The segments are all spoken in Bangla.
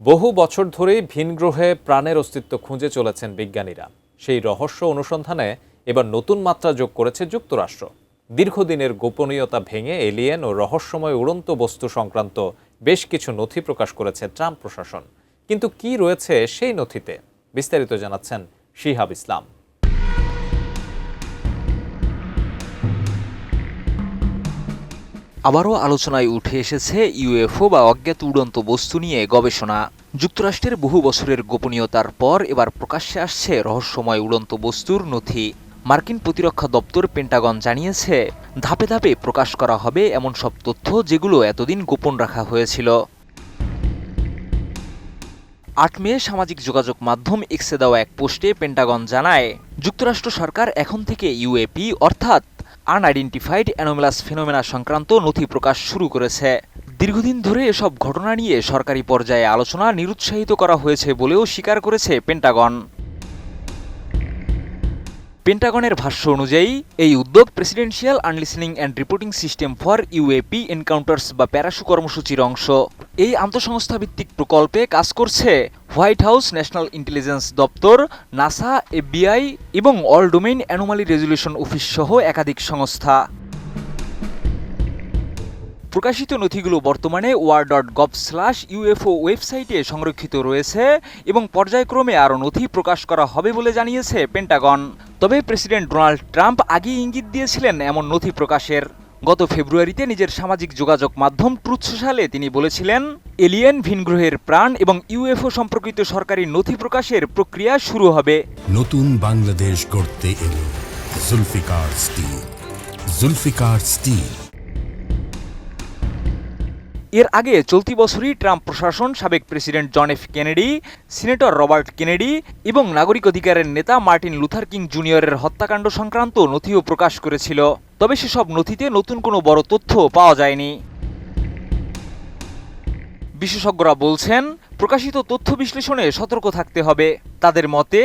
বহু বছর ধরেই ভিনগ্রহে প্রাণের অস্তিত্ব খুঁজে চলেছেন বিজ্ঞানীরা। সেই রহস্য অনুসন্ধানে এবার নতুন মাত্রা যোগ করেছে যুক্তরাষ্ট্র। দীর্ঘদিনের গোপনীয়তা ভেঙে এলিয়েন ও রহস্যময় উড়ন্ত বস্তু সংক্রান্ত বেশ কিছু নথি প্রকাশ করেছে ট্রাম্প প্রশাসন। কিন্তু কি রয়েছে সেই নথিতে, বিস্তারিত জানাচ্ছেন শিহাব ইসলাম। আবারও আলোচনায় উঠে এসেছে ইউএফও বা অজ্ঞাত উড়ন্ত বস্তু নিয়ে গবেষণা। যুক্তরাষ্ট্রের বহু বছরের গোপনীয়তার পর এবার প্রকাশ্যে আসছে রহস্যময় উড়ন্ত বস্তুর নথি। মার্কিন প্রতিরক্ষা দপ্তর পেন্টাগন জানিয়েছে, ধাপে ধাপে প্রকাশ করা হবে এমন সব তথ্য যেগুলো এতদিন গোপন রাখা হয়েছিল। ৮ মে সামাজিক যোগাযোগ মাধ্যম এক্সে দেওয়া এক পোস্টে পেন্টাগন জানায়, যুক্তরাষ্ট্র সরকার এখন থেকে ইউএপি অর্থাৎ আনআইডেন্টিফাইড অ্যানোমালাস ফেনোমেনা সংক্রান্ত নথি প্রকাশ শুরু করেছে। দীর্ঘদিন ধরে এসব ঘটনা নিয়ে সরকারি পর্যায়ে আলোচনা নিরুৎসাহিত করা হয়েছে বলেও স্বীকার করেছে পেন্টাগন। পেন্টাগনের ভাষ্য অনুযায়ী এই উদ্যোগ প্রেসিডেন্সিয়াল আনলিসেনিং and reporting system for UAP encounters বা প্যারাশু কর্মসূচির অংশ। এই আন্তঃসংস্থা ভিত্তিক প্রকল্পে কাজ করছে হোয়াইট হাউস, ন্যাশনাল ইন্টেলিজেন্স দপ্তর, নাসা, এফবিআই এবং all domain anomaly resolution office সহ একাধিক সংস্থা। প্রকাশিত নথিগুলো বর্তমানে war.gov/UFO ওয়েবসাইটে সংরক্ষিত রয়েছে এবং পর্যায়ক্রমে আরও নথি প্রকাশ করা হবে বলে জানিয়েছে পেন্টাগন। তবে প্রেসিডেন্ট ডোনাল্ড ট্রাম্প আগেই ইঙ্গিত দিয়েছিলেন এমন নথি প্রকাশের। গত ফেব্রুয়ারিতে নিজের সামাজিক যোগাযোগ মাধ্যম ট্রুথ সোশ্যালে তিনি বলেছিলেন, এলিয়েন, ভিনগ্রহের প্রাণ এবং ইউএফও সম্পর্কিত সরকারি নথি প্রকাশের প্রক্রিয়া শুরু হবে। নতুন বাংলাদেশ গড়তে এলো জুলফিকার স্টিল। জুলফিকার স্টিল। এর আগে চলতি বছরই ট্রাম্প প্রশাসন সাবেক president John F Kennedy, senator Robert Kennedy এবং নাগরিক অধিকারের নেতা মার্টিন লুথার কিং জুনিয়রের হত্যাকাণ্ড সংক্রান্ত নথিও প্রকাশ করেছিল। তবে সেসব নথিতে নতুন কোনো বড় তথ্য পাওয়া যায়নি। বিশেষজ্ঞরা বলছেন, প্রকাশিত তথ্য বিশ্লেষণে সতর্ক থাকতে হবে। তাদের মতে,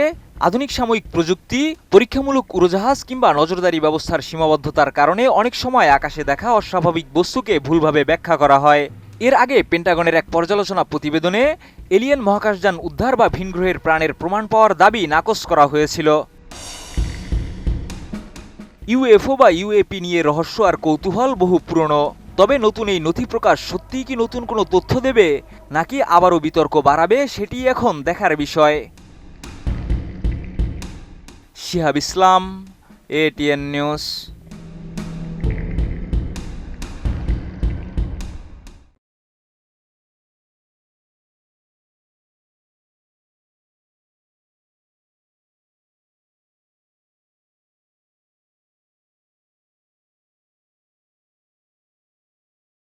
আধুনিক সাময়িক প্রযুক্তি, পরীক্ষামূলক উড়োজাহাজ কিংবা নজরদারি ব্যবস্থার সীমাবদ্ধতার কারণে অনেক সময় আকাশে দেখা অস্বাভাবিক বস্তুকে ভুলভাবে ব্যাখ্যা করা হয়। এর আগে পেন্টাগনের এক পর্যালোচনা প্রতিবেদনে এলিয়েন মহাকাশযান উদ্ধার বা ভিনগ্রহের প্রাণের প্রমাণ পাওয়ার দাবি নাকচ করা হয়েছিল। ইউএফও বা ইউএপি নিয়ে রহস্য আর কৌতূহল বহু পুরনো। তবে নতুন এই নথি প্রকাশ সত্যিই কি নতুন কোনো তথ্য দেবে, নাকি আবারও বিতর্ক বাড়াবে, সেটি এখন দেখার বিষয়। শিহাব ইসলাম, এটিএন নিউজ।